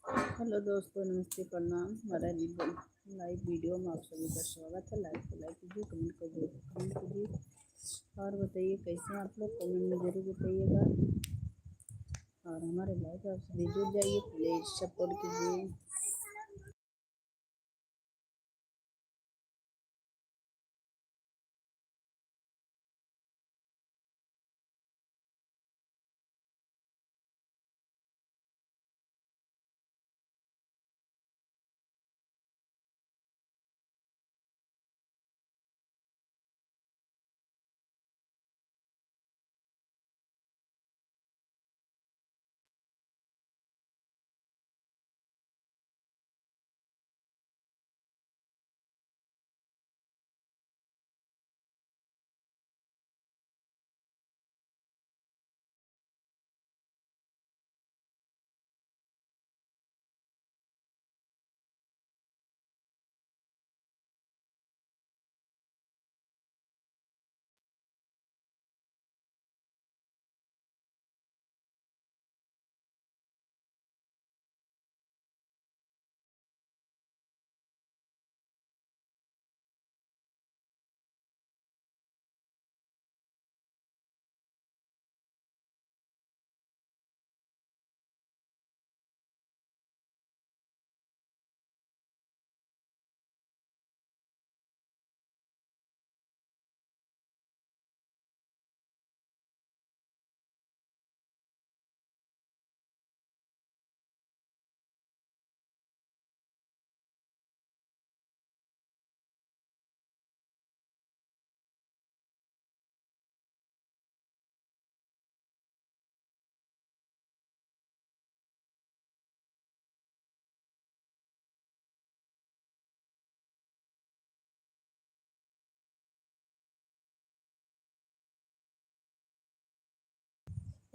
Hello दोस्तों, नमस्ते, प्रणाम। हमारा लाइव वीडियो में आप सभी का स्वागत है। लाइक को लाइक कीजिए, कमेंट कीजिए और बताइए कैसे हैं आप लोग। कमेंट में ज़रूर बताइएगा और हमारे लाइव आप सभी जुड़ जाइए, प्लीज़ सपोर्ट कीजिए।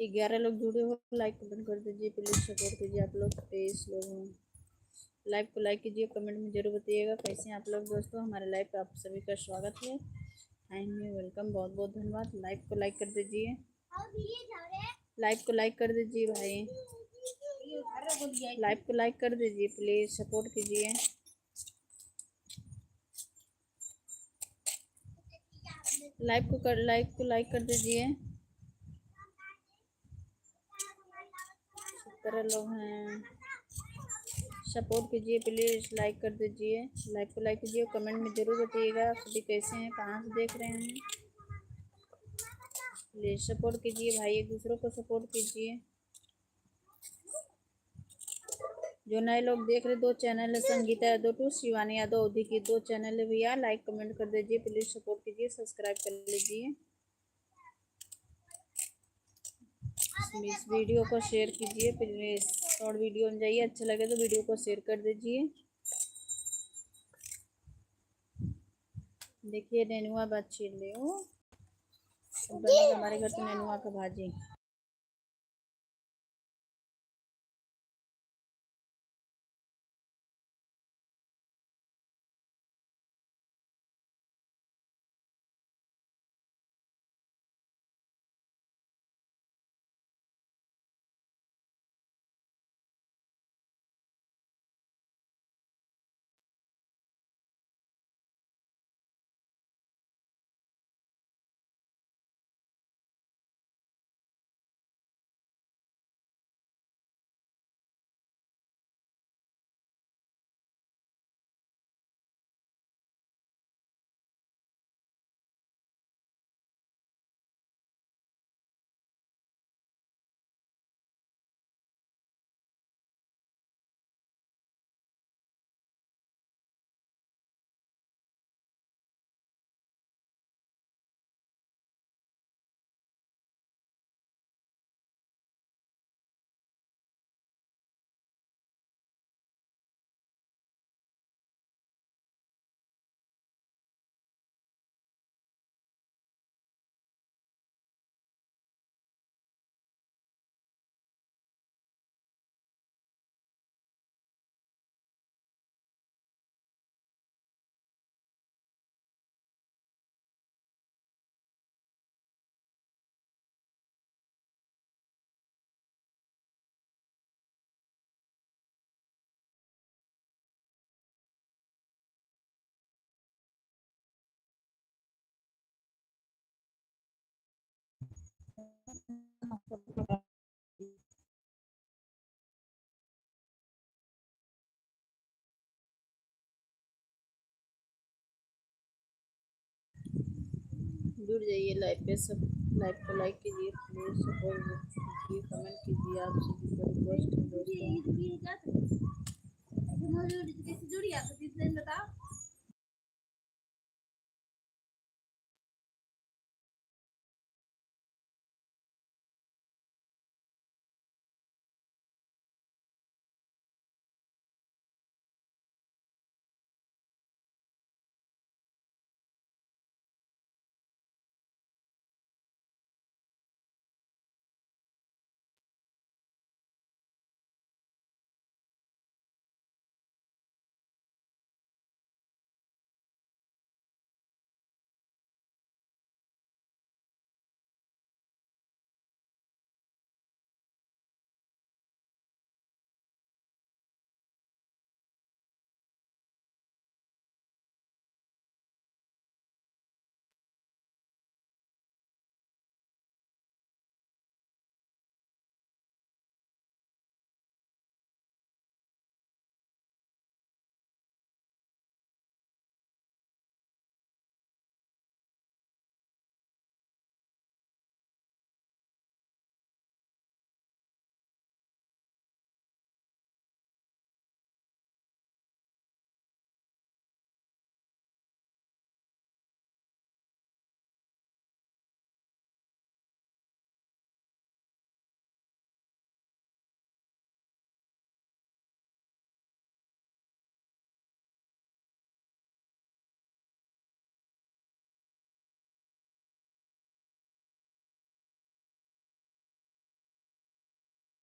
ये 11 लोग जुड़े हो, लाइक कमेंट कर दीजिए, प्लीज़ सपोर्ट कीजिए। आप लोग 23 लोग हैं। लाइव को लाइक कीजिए, कमेंट में ज़रूर बताइएगा कैसे हैं आप लोग। दोस्तों, हमारे लाइव पे आप सभी का स्वागत है। थैंक यू, वेलकम, बहुत बहुत धन्यवाद। लाइव को लाइक कर दीजिए, लाइव को लाइक कर दीजिए भाई, लाइव को लाइक कर दीजिए, प्लीज़ सपोर्ट कीजिए। लाइव को लाइक कर दीजिए। 17 लोग हैं, सपोर्ट कीजिए प्लीज़, लाइक कर दीजिए। लाइव को लाइक कीजिए, कमेंट में ज़रूर बताइएगा आप सभी कैसे हैं, कहाँ से देख रहे हैं। प्लीज़ सपोर्ट कीजिए भाई, एक दूसरों को सपोर्ट कीजिए। जो नए लोग देख रहे, दो चैनल है, संगीता यादव टू शिवानी यादव अवधि की, दो चैनल है भैया। लाइक कमेंट कर दीजिए, प्लीज़ सपोर्ट कीजिए, सब्सक्राइब कर लीजिए। इस वीडियो को शेयर कीजिए प्लीज़। शॉर्ट वीडियो में जाइए, अच्छा लगे तो वीडियो को शेयर कर दीजिए। देखिए नेनुआ बात छीन ले हो, हमारे घर तो नेनुआ का भाजी। जुड़ जाइए लाइव पे सब। लाइव को लाइक कीजिए प्लीज, सपोर्ट कीजिए, कमेंट कीजिए, आप सभी को रिक्वेस्ट है दोस्तों।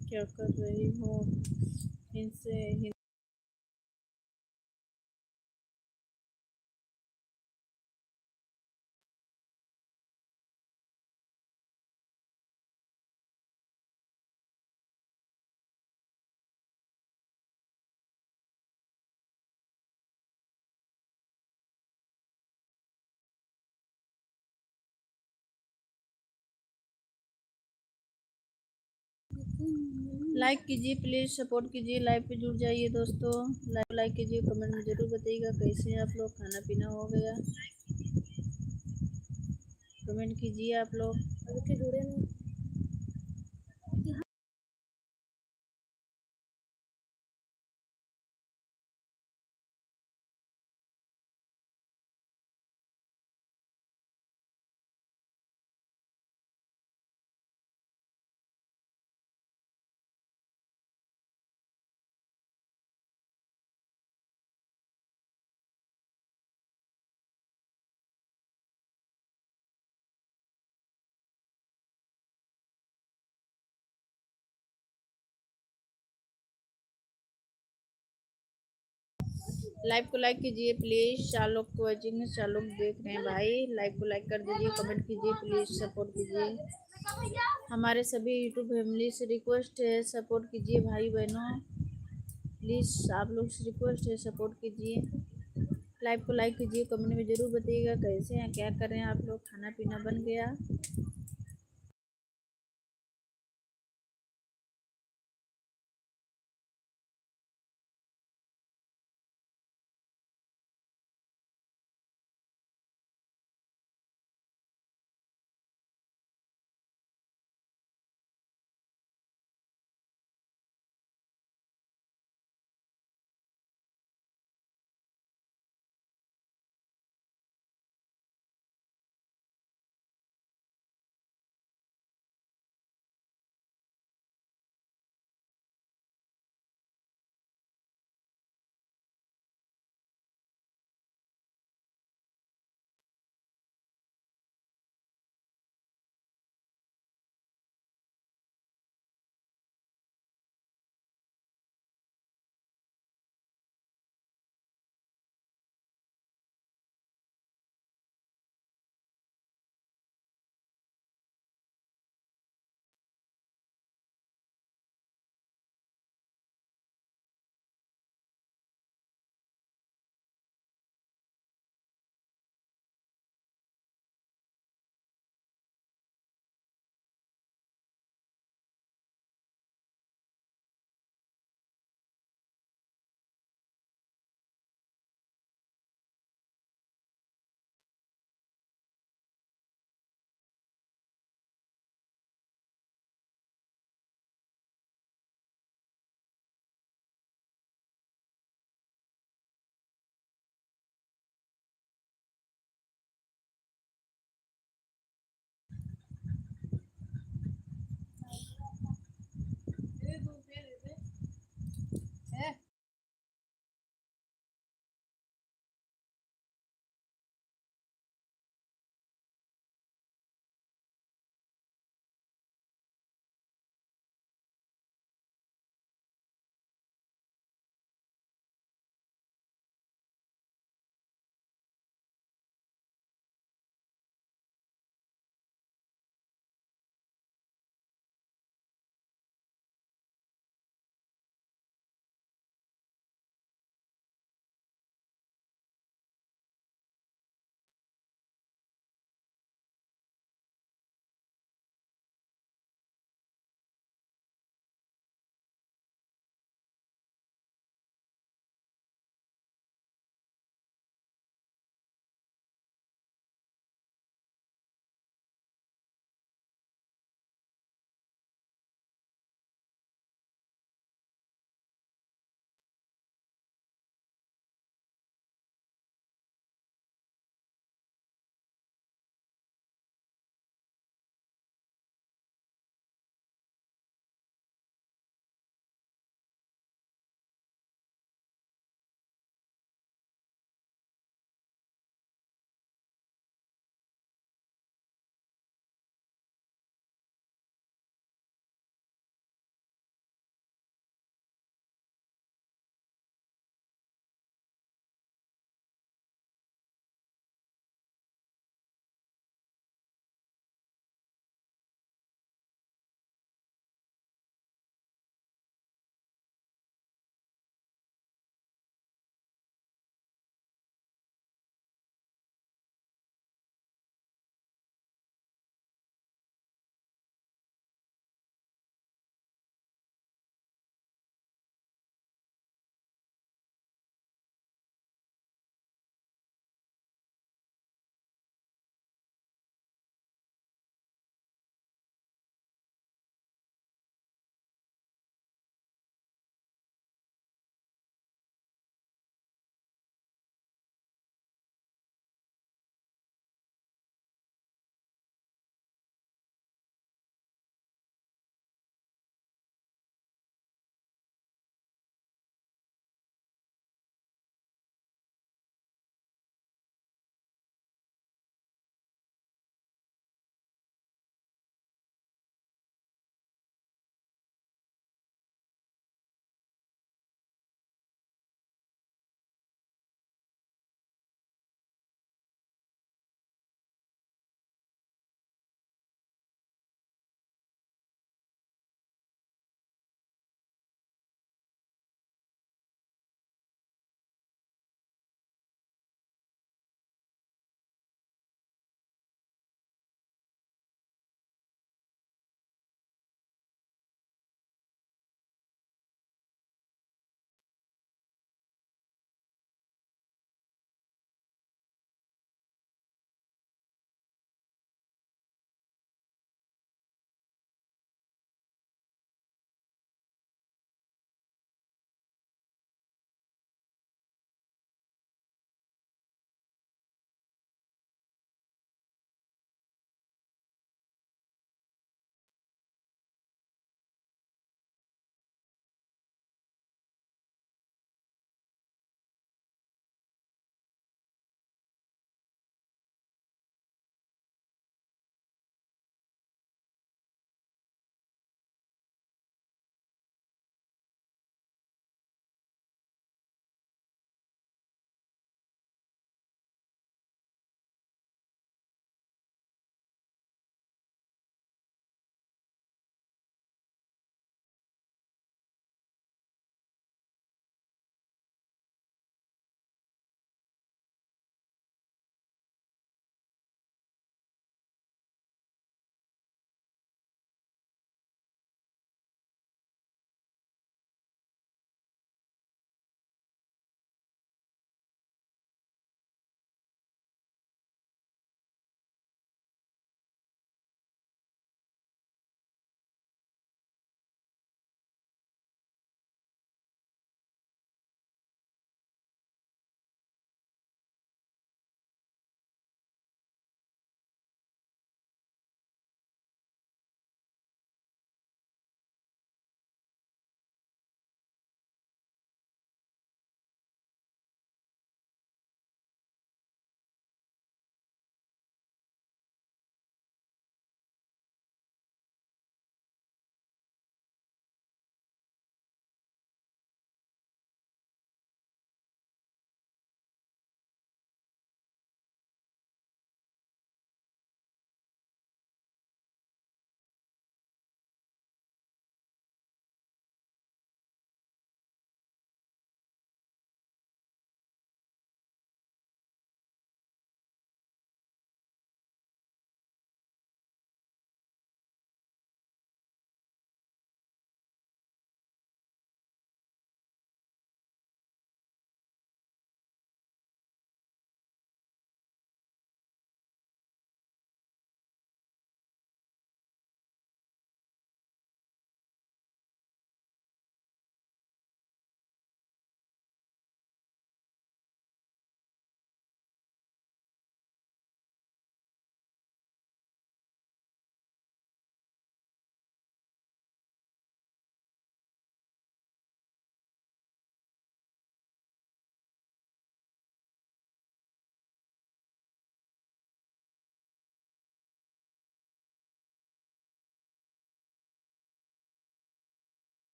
क्या कर रही हो इनसे? लाइक कीजिए प्लीज, सपोर्ट कीजिए, लाइव पे जुड़ जाइए दोस्तों। लाइक कीजिए, कमेंट में जरूर बताइएगा कैसे हैं आप लोग, खाना पीना हो गया? कमेंट कीजिए आप लोग। जुड़े नहीं। लाइव को लाइक कीजिए प्लीज, 4 लोग को वॉचिंग है, 4 लोग देख रहे हैं भाई। लाइव को लाइक कर दीजिए, कमेंट कीजिए प्लीज, सपोर्ट कीजिए। हमारे सभी यूट्यूब फैमिली से रिक्वेस्ट है, सपोर्ट कीजिए भाई बहनों, प्लीज़ आप लोग से रिक्वेस्ट है, सपोर्ट कीजिए। लाइव को लाइक कीजिए, कमेंट में ज़रूर बताइएगा कैसे हैं, क्या कर रहे हैं आप लोग, खाना पीना बन गया?